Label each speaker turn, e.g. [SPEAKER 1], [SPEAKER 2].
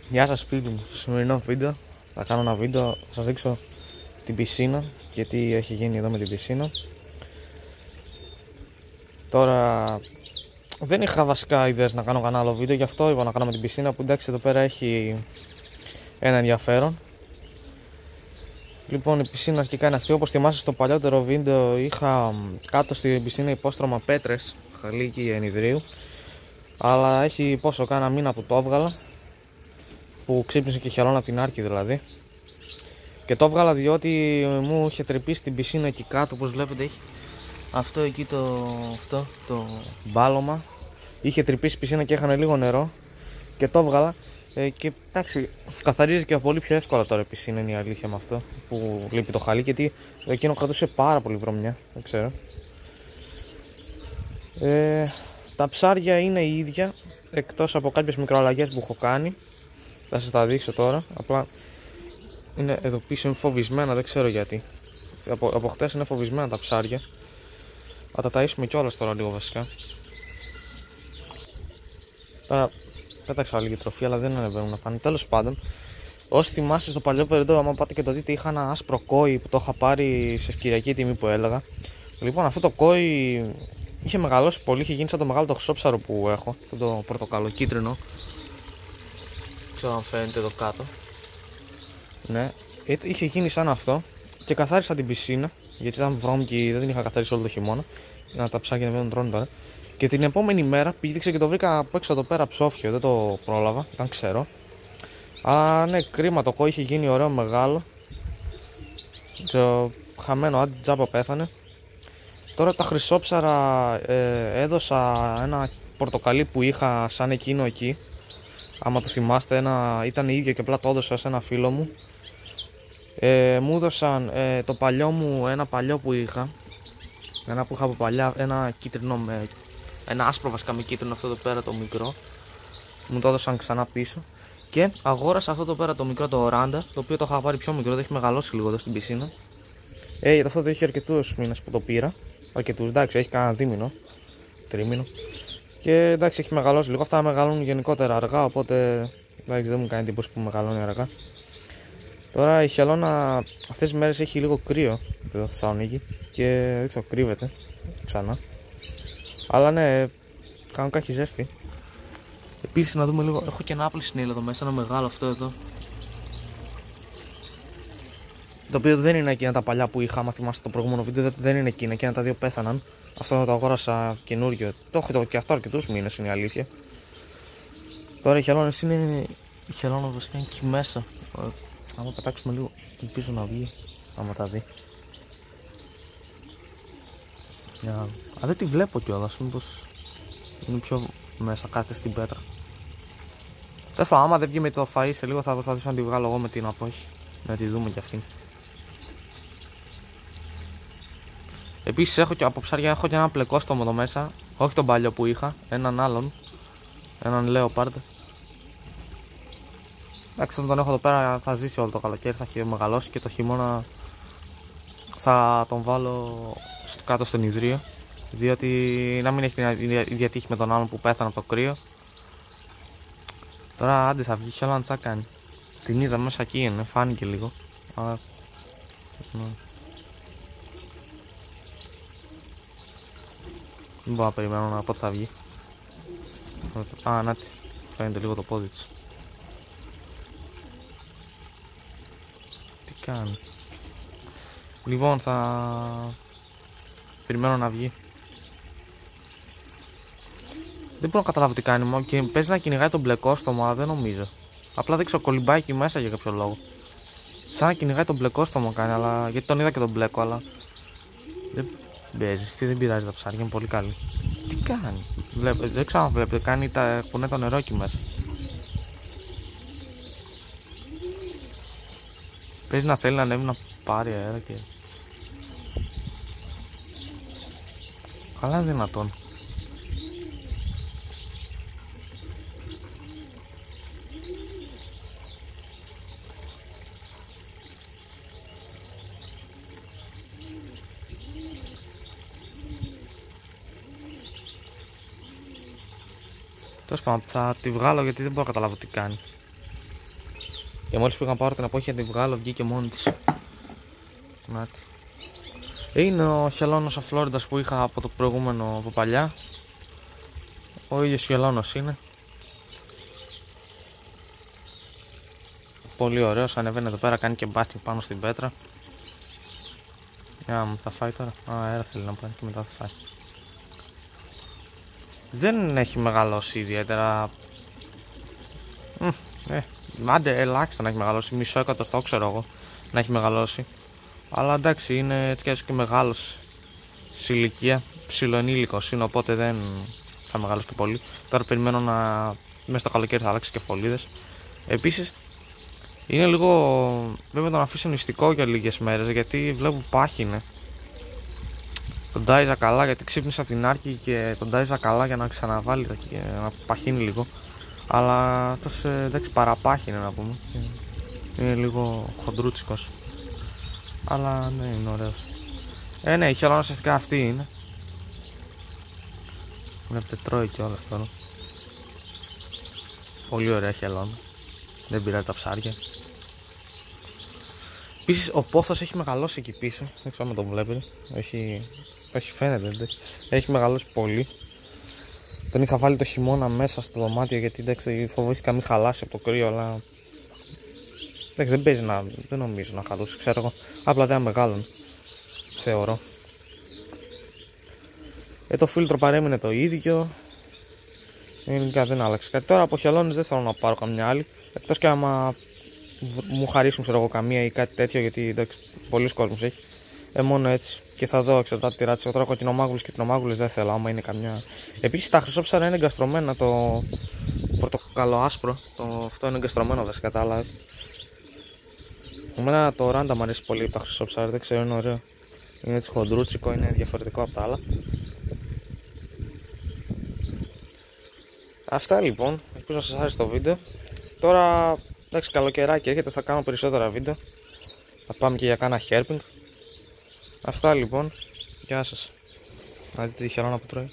[SPEAKER 1] Γεια σας φίλοι μου, στο σημερινό βίντεο θα κάνω ένα βίντεο, θα σας δείξω την πισίνα και τι έχει γίνει εδώ με την πισίνα. Τώρα δεν είχα βασικά ιδέες να κάνω κανένα άλλο βίντεο, γι' αυτό είπα να κάνω με την πισίνα που εντάξει εδώ πέρα έχει ένα ενδιαφέρον. Λοιπόν, η πισίνα αρχικά είναι αυτή, όπως θυμάσαι στο παλιότερο βίντεο είχα κάτω στην πισίνα υπόστρωμα πέτρες, χαλίκι ενιδρίου, αλλά έχει πόσο κάνα μήνα που το έβγαλα, που ξύπνησε και χελώνα από την άρκη δηλαδή. Και το έβγαλα διότι μου είχε τρυπήσει την πισίνα εκεί κάτω, όπως βλέπετε έχει αυτό εκεί το μπάλωμα. Είχε τρυπήσει η πισίνα και έχανε λίγο νερό και το έβγαλα. Και εντάξει, καθαρίζει και πολύ πιο εύκολα τώρα η πισίνα, είναι η αλήθεια με αυτό που λείπει το χαλί, γιατί εκείνο κρατούσε πάρα πολύ βρωμιά, δεν ξέρω. Τα ψάρια είναι η ίδια, εκτός από κάποιες μικροαλλαγές που έχω κάνει. Θα σας τα δείξω τώρα. Απλά είναι εδώ πίσω, είναι φοβισμένα, δεν ξέρω γιατί. Από χτες είναι φοβισμένα τα ψάρια. Θα τα ταΐσουμε κιόλας τώρα λίγο βασικά. Τώρα πέταξα λίγη τροφή, αλλά δεν ανεβαίνουν να φάνε. Τέλος πάντων, όσοι θυμάστε στο παλιό βίντεο, άμα πάτε και το δείτε, είχα ένα άσπρο κόη που το είχα πάρει σε ευκαιριακή τιμή που έλεγα. Λοιπόν, αυτό το κόη είχε μεγαλώσει πολύ, είχε γίνει σαν το μεγάλο το χρυσόψαρο που έχω. Αυτό το πορτοκαλοκίτρινο. Δεν ξέρω αν φαίνεται εδώ κάτω. Ναι, είχε γίνει σαν αυτό και καθάρισα την πισίνα γιατί ήταν βρώμικη, δεν την είχα καθαρίσει όλο το χειμώνα. Να τα ψάρια να μην τρώνε τώρα. Και την επόμενη μέρα πήδηξε και το βρήκα από έξω εδώ πέρα ψόφιο, δεν το πρόλαβα, ήταν ξέρω. Αλλά ναι, κρίμα, το κόη είχε γίνει ωραίο μεγάλο. Χαμένο, άντι τζάμπα πέθανε. Τώρα τα χρυσόψαρα έδωσα ένα πορτοκαλί που είχα σαν εκείνο εκεί. Άμα το θυμάστε, ήταν ίδιο και απλά το έδωσα σε ένα φίλο μου. Μου έδωσαν το παλιό μου, ένα παλιό που είχα. Ένα που είχα από παλιά, ένα κίτρινο με. Ένα άσπρο βασικά με κίτρινο, αυτό εδώ πέρα το μικρό. Μου το έδωσαν ξανά πίσω. Και αγόρασα αυτό εδώ πέρα το μικρό, το οράντα, το οποίο το είχα πάρει πιο μικρό, το έχει μεγαλώσει λίγο εδώ στην πισίνα. Γιατί αυτό το έχει αρκετούς μήνες που το πήρα. Αρκετούς, εντάξει, έχει κανένα δίμηνο, τρίμηνο. Και εντάξει, έχει μεγαλώσει λίγο. Αυτά μεγαλώνουν γενικότερα αργά, οπότε εντάξει, δεν μου κάνει εντύπωση που μεγαλώνει αργά. Τώρα η χελώνα αυτές τις μέρες έχει λίγο κρύο εδώ στη Θεσσαλονίκη και δεν ξέρω, κρύβεται ξανά. Αλλά ναι, κανονικά έχει ζέστη. Επίσης να δούμε λίγο, έχω και ένα άπλη σνίλ εδώ μέσα, ένα μεγάλο αυτό εδώ. Το οποίο δεν είναι εκείνα τα παλιά που είχα, άμα θυμάστε το προηγούμενο βίντεο, δεν είναι εκείνα, εκείνα τα δύο πέθαναν. Αυτό το αγόρασα καινούριο, το έχω και αυτό αρκετούς μήνες, είναι η αλήθεια. Τώρα οι χελώνες είναι, η χελώνα βασικά είναι εκεί μέσα. Άμα πετάξουμε λίγο, ελπίζω να βγει, άμα τα δει. Δεν τη βλέπω κιόλας, μήπως είναι πιο μέσα, κάτω στην πέτρα. Τέλος πάντων, άμα δεν βγει με το φαΐ σε λίγο θα προσπαθήσω να τη βγάλω εγώ με την απόχη. Να τη δούμε κι αυτήν. Επίσης έχω και από ψάρια, έχω και ένα πλεκόστομο εδώ μέσα. Όχι τον παλιό που είχα, έναν άλλον. Έναν Λέοπαρντ. Εντάξει, όταν τον έχω εδώ πέρα θα ζήσει όλο το καλοκαίρι, θα έχει μεγαλώσει και το χειμώνα θα τον βάλω κάτω στον ιδρύο. Διότι να μην έχει την ίδια τύχη με τον άλλον που πέθανε από το κρύο. Τώρα άντε θα βγει χελώνα, τι θα κάνει. Την είδα μέσα εκεί είναι, φάνηκε λίγο. Ναι. Δεν μπορώ να περιμένω να πότε θα βγει. Να τη, φαίνεται λίγο το πόδι της. Τι κάνει. Λοιπόν, θα περιμένω να βγει. Δεν μπορώ να καταλάβω τι κάνει, και παίζει να κυνηγάει τον μπλεκόστομο, αλλά δεν νομίζω. Απλά δεν ξέρω, κολυμπάει εκεί μέσα για κάποιο λόγο. Σαν να κυνηγάει τον μπλεκόστομο κάνει, αλλά γιατί τον είδα και τον μπλέκο, αλλά δεν παίζει. Αυτή δεν πειράζει τα ψάρια, είναι πολύ καλή. Τι κάνει, δεν ξέρω αν βλέπετε, κάνει κουνέ το νερό εκεί μέσα. Παίζει να θέλει να ανέβει να πάρει αέρα και. Καλά είναι δυνατόν. Τέλος πάντων, θα τη βγάλω γιατί δεν μπορώ να καταλάβω τι κάνει. Και μόλις πήγα να πάρω την απόχεια να τη βγάλω, βγήκε μόνη της. Νάτι. Είναι ο χελώνος ο Φλόριντας που είχα από το προηγούμενο από παλιά. Ο ίδιος χελώνος είναι. Πολύ ωραίος, ανεβαίνει εδώ πέρα, κάνει και μπάστινγκ πάνω στην πέτρα. Για μου θα φάει τώρα. Αέρα θέλει να πάρει και μετά θα φάει. Δεν έχει μεγαλώσει ιδιαίτερα. Άντε, ελάχιστα να έχει μεγαλώσει. Μισό εκατοστό ξέρω εγώ να έχει μεγαλώσει. Αλλά εντάξει, είναι έτσι κι αλλιώς και μεγάλος σε ηλικία. Ψιλοενήλικος είναι, οπότε δεν θα μεγαλώσει και πολύ. Τώρα περιμένω να μέσα στο καλοκαίρι θα αλλάξει και φωλίδες. Επίσης, είναι λίγο. Βέβαια τον αφήσω νηστικό για λίγες μέρες γιατί βλέπω πάχινε. Τον τάιζα καλά γιατί ξύπνησα την άρκη και τον τάιζα καλά για να ξαναβάλει να παχύνει λίγο. Αλλά αυτός εντάξει παραπάχινε να πούμε. Είναι λίγο χοντρούτσικος. Αλλά ναι, είναι ωραίος. Ναι, η χελώνα ουσιαστικά αυτή είναι. Βλέπετε τρώει κιόλας τώρα. Πολύ ωραία χελώνα. Δεν πειράζει τα ψάρια. Επίσης ο πόθος έχει μεγαλώσει εκεί πίσω. Δεν ξέρω αν το βλέπετε. Όχι φαίνεται. Έχει μεγαλώσει πολύ. Τον είχα βάλει το χειμώνα μέσα στο δωμάτιο γιατί εντάξει φοβήθηκα μην χαλάσει από το κρύο, αλλά εντάξει, δεν παίζει δεν νομίζω να χαλούσε, ξέρω εγώ. Απλά δεν μεγάλων, θεωρώ. Το φίλτρο παρέμεινε το ίδιο. Γενικά δεν άλλαξε κάτι. Τώρα από χελώνες δεν θέλω να πάρω καμιά άλλη. Εκτός και άμα μου χαρίσουν ξέρω εγώ καμία ή κάτι τέτοιο, γιατί εντάξει πολλοί κόσμος έχει. Μόνο έτσι. Και θα δω, εξαρτάται τη ράτσα. Τώρα κοκκινομάγουλες και τινομάγουλες δεν θέλω, άμα είναι καμιά. Επίσης τα χρυσόψαρα είναι εγκαστρωμένα, το πορτοκαλοάσπρο. Αυτό είναι εγκαστρωμένο, δεν σε κατάλαβε. Εμένα το ράντα μου αρέσει πολύ από τα χρυσόψαρα, δεν ξέρω, είναι ωραίο. Είναι έτσι χοντρούτσικο, είναι διαφορετικό από τα άλλα. Αυτά λοιπόν, ελπίζω να σας άρεσε το βίντεο. Τώρα εντάξει καλοκαιράκι έρχεται, θα κάνω περισσότερα βίντεο. Θα πάμε και για κάνα herping. Αυτά λοιπόν, γεια σας. Να δείτε τη χελώνα που τρώει.